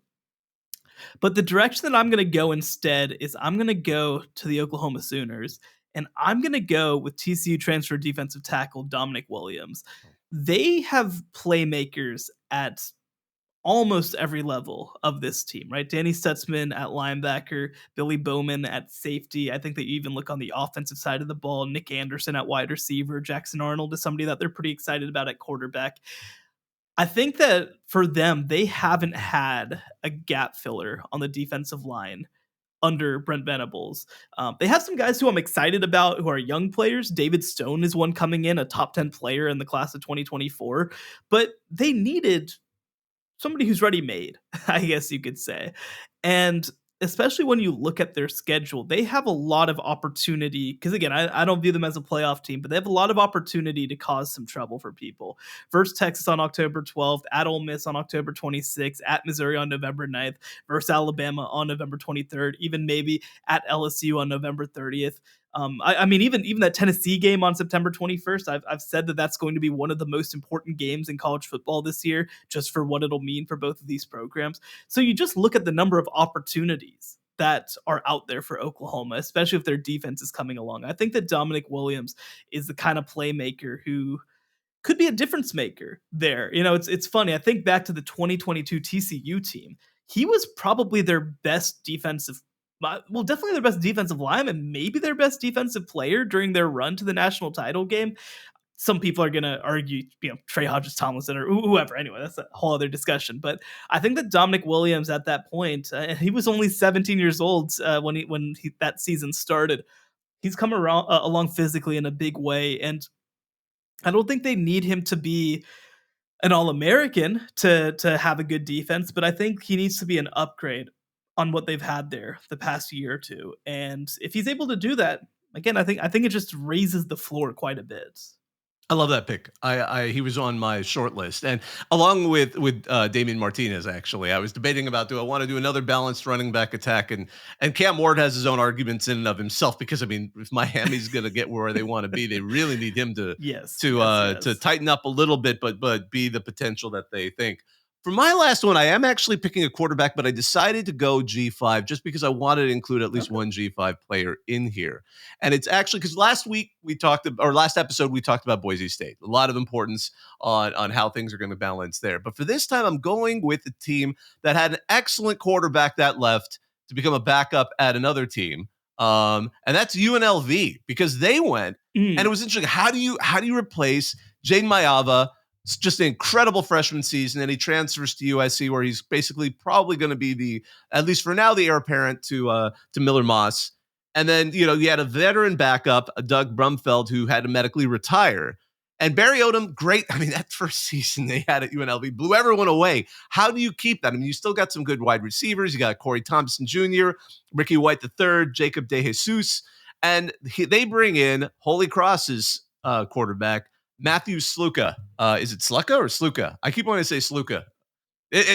But the direction that I'm going to go instead is I'm going to go to the Oklahoma Sooners, and I'm going to go with TCU transfer defensive tackle Dominic Williams. They have playmakers at almost every level of this team, right? Danny Stutzman at linebacker, Billy Bowman at safety. I think that you even look on the offensive side of the ball, Nick Anderson at wide receiver, Jackson Arnold is somebody that they're pretty excited about at quarterback. I think that for them, they haven't had a gap filler on the defensive line under Brent Venables. They have some guys who I'm excited about who are young players. David Stone is one coming in, a top 10 player in the class of 2024, but they needed somebody who's ready made, I guess you could say. And especially when you look at their schedule, they have a lot of opportunity. Because again, I don't view them as a playoff team, but they have a lot of opportunity to cause some trouble for people. Versus Texas on October 12th, at Ole Miss on October 26th, at Missouri on November 9th, versus Alabama on November 23rd, even maybe at LSU on November 30th. I mean, even that Tennessee game on September 21st, I've said that that's going to be one of the most important games in college football this year, just for what it'll mean for both of these programs. So you just look at the number of opportunities that are out there for Oklahoma, especially if their defense is coming along. I think that Dominic Williams is the kind of playmaker who could be a difference maker there. It's funny. I think back to the 2022 TCU team. He was probably their best definitely their best defensive lineman, maybe their best defensive player during their run to the national title game. Some people are going to argue, Trey Hodges Tomlinson or whoever. Anyway, that's a whole other discussion. But I think that Dominic Williams at that point, he was only 17 years old when that season started. He's come along physically in a big way, and I don't think they need him to be an All-American to have a good defense, but I think he needs to be an upgrade on what they've had there the past year or two. And if he's able to do that, again, I think it just raises the floor quite a bit. I love that pick. He was on my short list, and along with Damien Martinez. Actually, I was debating about, do I want to do another balanced running back attack, and Cam Ward has his own arguments in and of himself, because I mean, if Miami's going to get where they want to be, they really need him to yes. to tighten up a little bit, but be the potential that they think. For my last one, I am actually picking a quarterback, but I decided to go G5 just because I wanted to include at least one G5 player in here. And it's actually because last episode, we talked about Boise State, a lot of importance on how things are going to balance there. But for this time, I'm going with a team that had an excellent quarterback that left to become a backup at another team. And that's UNLV, because they went, and it was interesting. How do you replace Jaden Mayava? It's just an incredible freshman season, and he transfers to USC, where he's basically probably going to be at least for now, the heir apparent to Miller Moss. And then, you had a veteran backup, Doug Brumfeld, who had to medically retire. And Barry Odom, great. I mean, that first season they had at UNLV blew everyone away. How do you keep that? I mean, you still got some good wide receivers. You got Corey Thompson Jr., Ricky White III, Jacob DeJesus, and they bring in Holy Cross's quarterback, Matthew Sluka. Is it Sluka or Sluka? I keep wanting to say Sluka.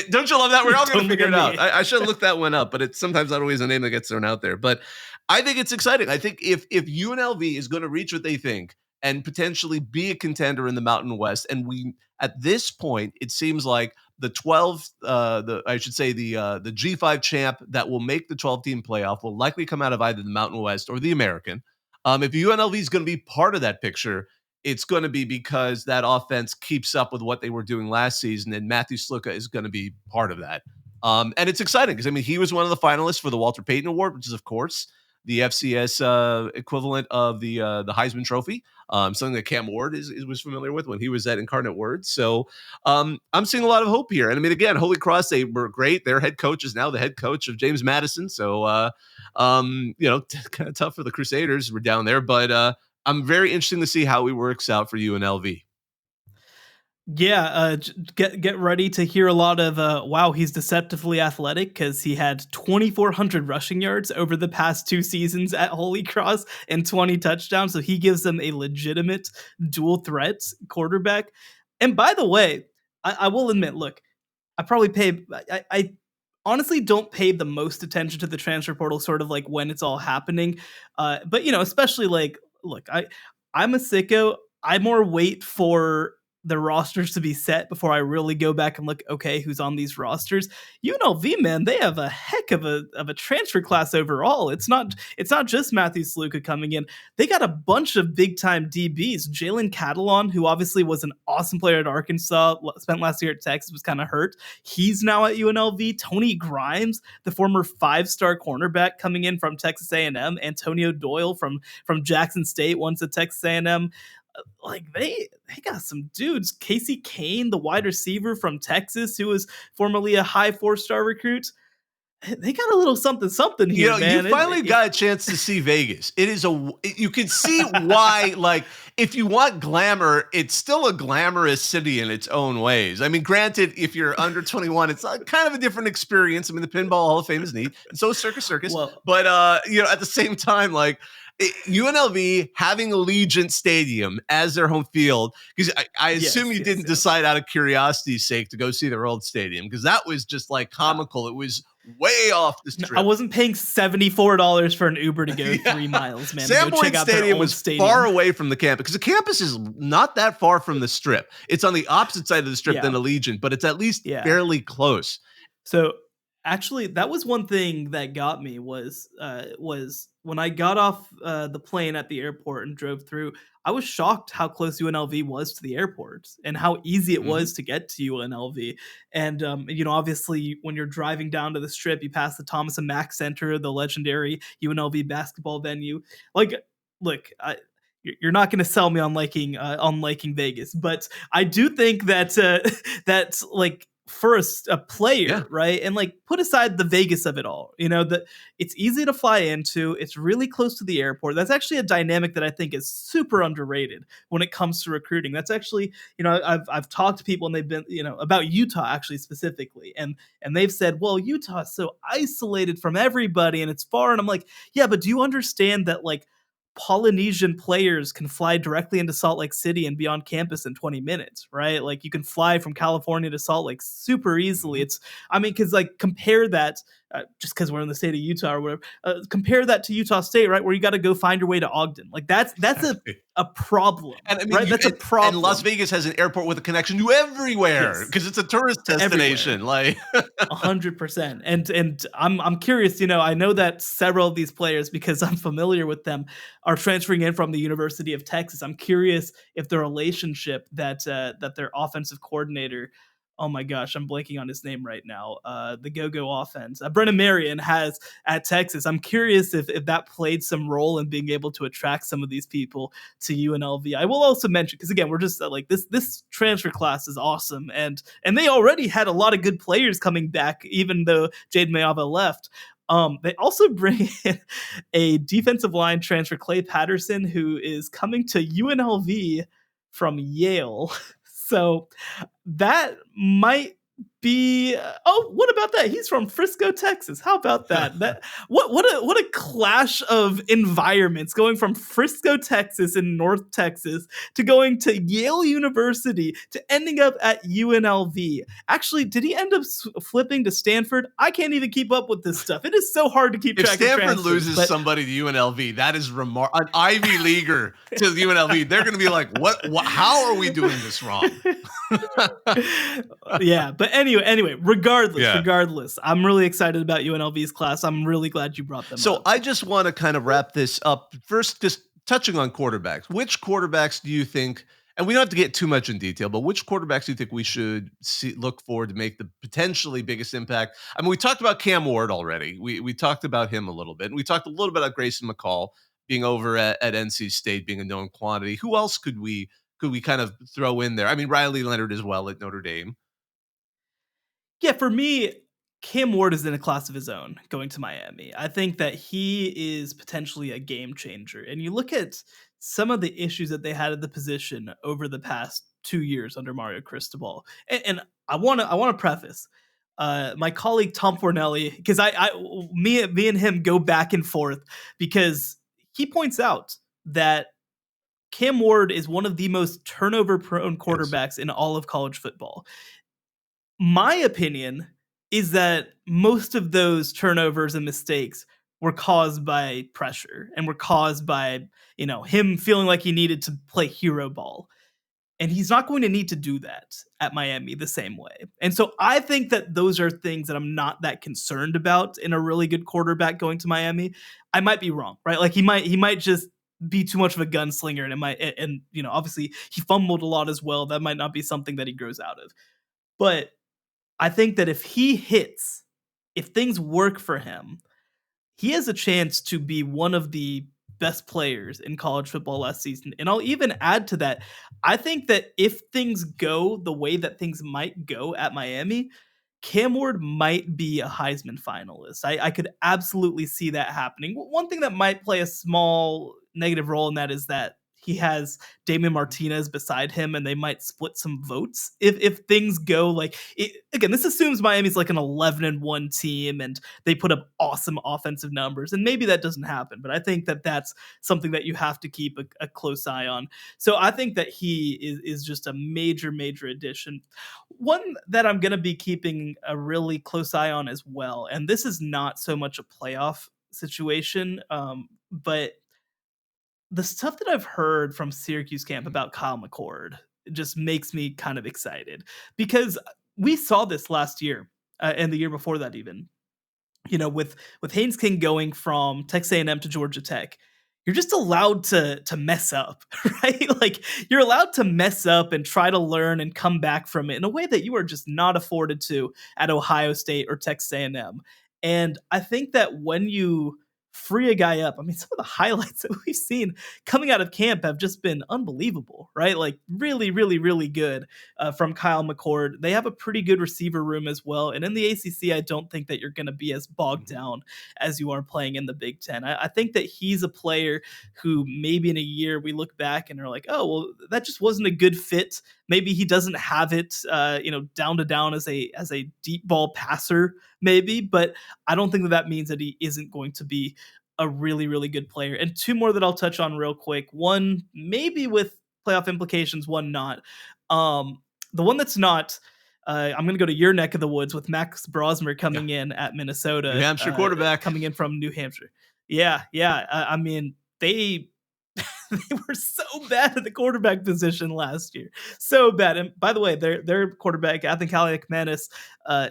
Don't you love that? We're all going to Don't figure it look out. at me. I should look that one up, but it's sometimes not always a name that gets thrown out there. But I think it's exciting. I think if UNLV is going to reach what they think and potentially be a contender in the Mountain West, and we at this point, it seems like the 12, the G5 champ that will make the 12-team playoff will likely come out of either the Mountain West or the American. If UNLV is going to be part of that picture, it's going to be because that offense keeps up with what they were doing last season, and Matthew Sluka is going to be part of that. And it's exciting because, I mean, he was one of the finalists for the Walter Payton Award, which is, of course, the FCS equivalent of the Heisman Trophy, something that Cam Ward was familiar with when he was at Incarnate Word. So I'm seeing a lot of hope here. And I mean, again, Holy Cross, they were great. Their head coach is now the head coach of James Madison. So, kind of tough for the Crusaders. We're down there, but I'm very interested to see how it works out for UNLV. Yeah, get ready to hear a lot of wow, he's deceptively athletic because he had 2,400 rushing yards over the past 2 seasons at Holy Cross and 20 touchdowns. So he gives them a legitimate dual threat quarterback. And by the way, I will admit, look, I honestly don't pay the most attention to the transfer portal, sort of like when it's all happening. But especially like, look, I'm a sicko. I more wait for the rosters to be set before I really go back and look, okay, who's on these rosters. UNLV, man, they have a heck of a transfer class overall. It's not just Matthew Sluka coming in. They got a bunch of big time DBs. Jalen Catalon, who obviously was an awesome player at Arkansas, spent last year at Texas, was kind of hurt. He's now at UNLV. Tony Grimes, the former 5-star cornerback coming in from Texas A&M. Antonio Doyle from Jackson State, once at Texas A&M. Like they got some dudes. Casey Kane, the wide receiver from Texas, who was formerly a high 4-star recruit. They got a little something here, man. You finally got a chance to see Vegas. You can see why, like, if you want glamour, it's still a glamorous city in its own ways. I mean, granted, if you're under 21, it's kind of a different experience. I mean, the Pinball Hall of Fame is neat, and so is Circus. Well, but at the same time, like, UNLV having Allegiant Stadium as their home field, because I assume you didn't decide out of curiosity's sake to go see their old stadium, because that was just like comical. It was way off the strip. I wasn't paying $74 for an Uber to go 3 miles, man. Sanborn Stadium was far away from the campus, because the campus is not that far from the strip. It's on the opposite side of the strip than Allegiant, but it's at least fairly close. So actually, that was one thing that got me was when I got off the plane at the airport and drove through. I was shocked how close UNLV was to the airport and how easy it was to get to UNLV. And obviously, when you're driving down to the strip, you pass the Thomas and Mack Center, the legendary UNLV basketball venue. Like, look, you're not going to sell me on liking Vegas, but I do think that that's like, for a player, right? And like, put aside the Vegas of it all, that it's easy to fly into, it's really close to the airport. That's actually a dynamic that I think is super underrated when it comes to recruiting. That's actually, I've talked to people and they've been, about Utah actually specifically. And they've said, well, Utah is so isolated from everybody and it's far. And I'm like, yeah, but do you understand that like Polynesian players can fly directly into Salt Lake City and be on campus in 20 minutes, right? Like you can fly from California to Salt Lake super easily. Because like compare that, just because we're in the state of Utah or whatever, compare that to Utah State, right? Where you got to go find your way to Ogden. Like that's a problem, and I mean, right? That's a problem. And Las Vegas has an airport with a connection to everywhere because it's a tourist destination. Everywhere. Like 100%. And I'm curious. I know that several of these players, because I'm familiar with them, are transferring in from the University of Texas. I'm curious if the relationship that their offensive coordinator, oh my gosh, I'm blanking on his name right now, the go-go offense, Brennan Marion has at Texas. I'm curious if that played some role in being able to attract some of these people to UNLV. I will also mention, because again, we're just like this transfer class is awesome, and they already had a lot of good players coming back, even though Jade Mayava left. They also bring in a defensive line transfer, Clay Patterson, who is coming to UNLV from Yale. So that might be what about that? He's from Frisco, Texas. How about that? What a clash of environments, going from Frisco, Texas in North Texas to going to Yale University to ending up at UNLV. Actually, did he end up flipping to Stanford? I can't even keep up with this stuff. It is so hard to keep if track Stanford of transfers. loses somebody to UNLV, that is remarkable. An Ivy Leaguer to UNLV, they're going to be like, what? How are we doing this wrong? Yeah, but anyway, regardless, I'm really excited about UNLV's class. I'm really glad you brought them up. I just want to kind of wrap this up. First, just touching on quarterbacks. Which quarterbacks do you think, and we don't have to get too much in detail, but which quarterbacks do you think we should look forward to make the potentially biggest impact? I mean, we talked about Cam Ward already. We talked about him a little bit. And we talked a little bit about Grayson McCall being over at NC State, being a known quantity. Who else could we kind of throw in there? I mean, Riley Leonard as well at Notre Dame. Yeah, for me, Cam Ward is in a class of his own going to Miami. I think that he is potentially a game changer. And you look at some of the issues that they had at the position over the past 2 years under Mario Cristobal. And I want to preface my colleague Tom Fornelli, because me and him go back and forth, because he points out that Cam Ward is one of the most turnover-prone quarterbacks in all of college football. My opinion is that most of those turnovers and mistakes were caused by pressure and were caused by, him feeling like he needed to play hero ball. And he's not going to need to do that at Miami the same way. And so I think that those are things that I'm not that concerned about in a really good quarterback going to Miami. I might be wrong, right? Like he might just be too much of a gunslinger, and obviously he fumbled a lot as well. That might not be something that he grows out of. But I think that if things work for him, he has a chance to be one of the best players in college football last season. And I'll even add to that, I think that if things go the way that things might go at Miami, Cam Ward might be a Heisman finalist. I could absolutely see that happening. One thing that might play a small negative role in that is that he has Damian Martinez beside him, and they might split some votes if things go like it. Again, this assumes Miami's like an 11-1 team and they put up awesome offensive numbers, and maybe that doesn't happen, but I think that that's something that you have to keep a close eye on. So I think that he is just a major addition. One that I'm going to be keeping a really close eye on as well, and this is not so much a playoff situation, but the stuff that I've heard from Syracuse camp about Kyle McCord just makes me kind of excited, because we saw this last year and the year before that even, with Haynes King going from Texas A&M to Georgia Tech. You're just allowed to mess up, right? Like you're allowed to mess up and try to learn and come back from it in a way that you are just not afforded to at Ohio State or Texas A&M. And I think that when you free a guy up, I mean, some of the highlights that we've seen coming out of camp have just been unbelievable, right? Like really good from Kyle McCord. They have a pretty good receiver room as well. And in the ACC, I don't think that you're going to be as bogged down as you are playing in the Big Ten. I think that he's a player who maybe in a year we look back and are like, oh, well, that just wasn't a good fit. Maybe he doesn't have it, down to down as a deep ball passer, maybe. But I don't think that means that he isn't going to be a really good player. And two more that I'll touch on real quick. One maybe with playoff implications, one not. The one that's not, I'm going to go to your neck of the woods with Max Brosmer coming in at Minnesota. New Hampshire quarterback. Coming in from New Hampshire. Yeah. I mean, they were so bad at the quarterback position last year. So bad. And by the way, their quarterback, Athan Kaliakmanis,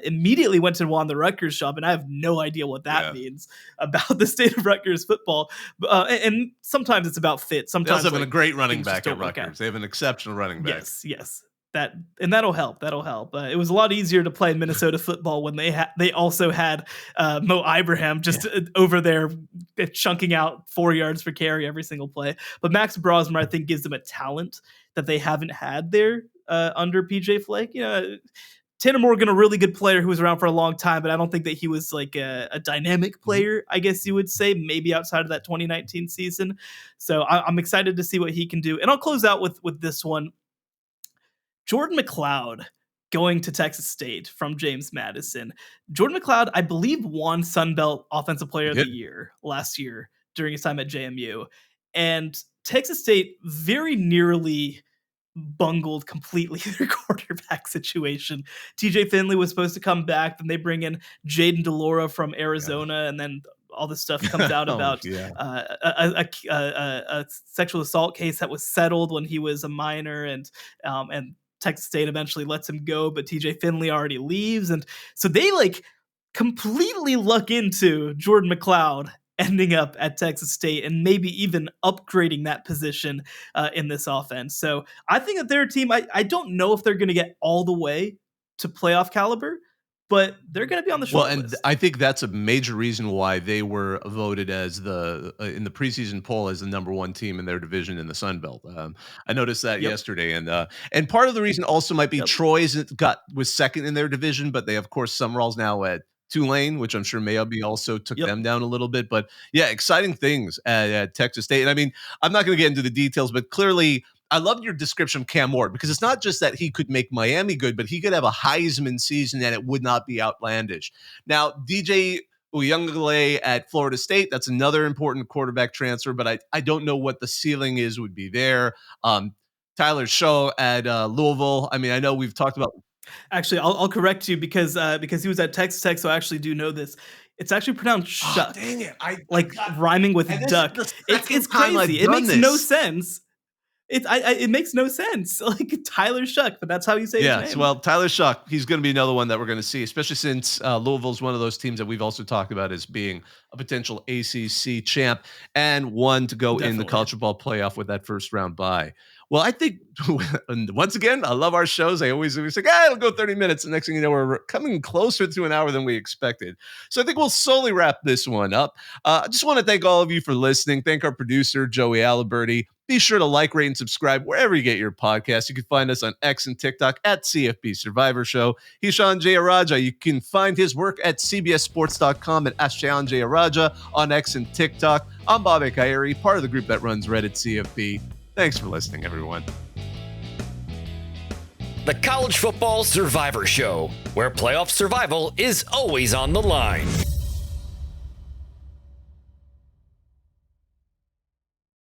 immediately went and won the Rutgers job, and I have no idea what that means about the state of Rutgers football. And sometimes it's about fit. Sometimes they also have a great running back at Rutgers. They have an exceptional running back. Yes. That'll help. It was a lot easier to play Minnesota football when they also had Mo Ibrahim just over there chunking out 4 yards per carry every single play. But Max Brosmer, I think, gives them a talent that they haven't had there under PJ Flake. Tanner Morgan, a really good player who was around for a long time, but I don't think that he was like a dynamic player, I guess you would say, maybe outside of that 2019 season. So I'm excited to see what he can do. And I'll close out with this one. Jordan McLeod going to Texas State from James Madison. Jordan McLeod, I believe, won Sun Belt Offensive Player of the Year last year during his time at JMU. And Texas State very nearly bungled completely their quarterback situation. TJ Finley was supposed to come back, then they bring in Jaden DeLora from Arizona, and then all this stuff comes out about a sexual assault case that was settled when he was a minor, and Texas State eventually lets him go, but TJ Finley already leaves, and so they like completely luck into Jordan McLeod ending up at Texas State and maybe even upgrading that position in this offense. So I think that they're a team, I don't know if they're going to get all the way to playoff caliber, but they're going to be on the short list. I think that's a major reason why they were voted as in the preseason poll as the number one team in their division in the Sun Belt. I noticed that yesterday, and part of the reason also might be Troy's was second in their division, but they have, of course, Summerall's now at Tulane, which I'm sure maybe also took them down a little bit. But yeah, exciting things at Texas State. And I mean, I'm not going to get into the details, but clearly I love your description of Cam Ward, because it's not just that he could make Miami good, but he could have a Heisman season and it would not be outlandish. Now, DJ Uyunglele at Florida State, that's another important quarterback transfer, but I don't know what the ceiling would be there. Tyler Shaw at Louisville. I mean, I know we've talked about. Actually, I'll correct you because he was at Texas Tech, so I actually do know this. It's actually pronounced shuck. Oh, dang it! I rhyming with duck. It's crazy. It makes no sense. It makes no sense. Like Tyler Shuck, but that's how you say his name. Yes, well, Tyler Shuck, he's going to be another one that we're going to see, especially since Louisville's one of those teams that we've also talked about as being a potential ACC champ and one to go in the college football playoff with that first round bye. Well, I think, once again, I love our shows. I always say, it'll go 30 minutes. The next thing you know, we're coming closer to an hour than we expected. So I think we'll slowly wrap this one up. I just want to thank all of you for listening. Thank our producer, Joey Aliberti. Be sure to like, rate, and subscribe wherever you get your podcasts. You can find us on X and TikTok at CFP Survivor Show. He's Shehan Jayaraja. You can find his work at cbssports.com at Shehan Jayaraja on X and TikTok. I'm Bobak Kairi, part of the group that runs Reddit CFP. Thanks for listening, everyone. The College Football Survivor Show, where playoff survival is always on the line.